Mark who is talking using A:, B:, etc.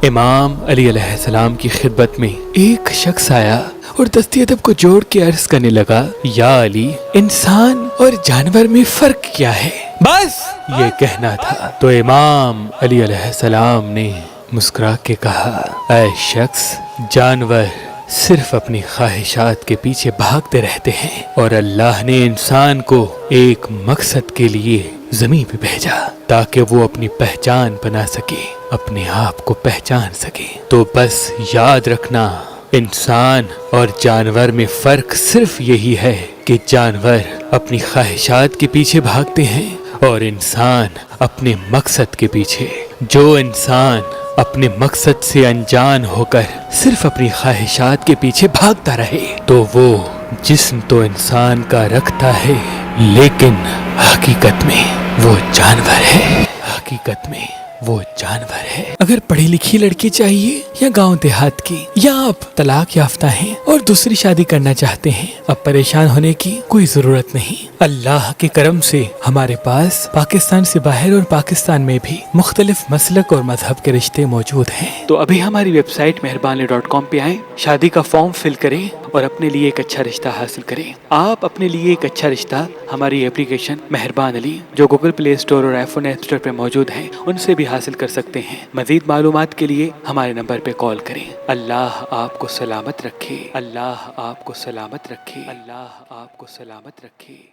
A: امام علی علیہ السلام کی خدمت میں ایک شخص آیا اور دستی ادب کو جوڑ کے عرض کرنے لگا، یا علی، انسان اور جانور میں فرق کیا ہے؟ بس یہ کہنا تھا تو امام علی علیہ السلام نے مسکرا کے کہا، اے شخص، جانور صرف اپنی خواہشات کے پیچھے بھاگتے رہتے ہیں اور اللہ نے انسان کو ایک مقصد کے لیے زمین پہ بھیجا تاکہ وہ اپنی پہچان بنا سکے، اپنے آپ کو پہچان سکے۔ تو بس یاد رکھنا، انسان اور جانور میں فرق صرف یہی ہے کہ جانور اپنی خواہشات کے پیچھے بھاگتے ہیں اور انسان اپنے مقصد کے پیچھے۔ جو انسان اپنے مقصد سے انجان ہو کر صرف اپنی خواہشات کے پیچھے بھاگتا رہے تو وہ جسم تو انسان کا رکھتا ہے، لیکن حقیقت میں وہ جانور ہے، حقیقت میں وہ جانور ہے۔ اگر پڑھی لکھی لڑکی چاہیے یا گاؤں دیہات کی، یا آپ طلاق یافتہ ہیں اور دوسری شادی کرنا چاہتے ہیں، اب پریشان ہونے کی کوئی ضرورت نہیں۔ اللہ کے کرم سے ہمارے پاس پاکستان سے باہر اور پاکستان میں بھی مختلف مسلک اور مذہب کے رشتے موجود ہیں۔ تو ابھی ہماری ویب سائٹ مہربان.com پہ آئیں، شادی کا فارم فل کریں اور اپنے لیے ایک اچھا رشتہ حاصل کریں۔ آپ اپنے لیے ایک اچھا رشتہ ہماری اپلیکیشن مہربان علی، جو گوگل پلے اسٹور اور آئی فون ایپ اسٹور پہ موجود ہے، ان سے بھی حاصل کر سکتے ہیں۔ مزید معلومات کے لیے ہمارے نمبر پہ کال کریں۔ اللہ آپ کو سلامت رکھے، اللہ آپ کو سلامت رکھے، اللہ آپ کو سلامت رکھے۔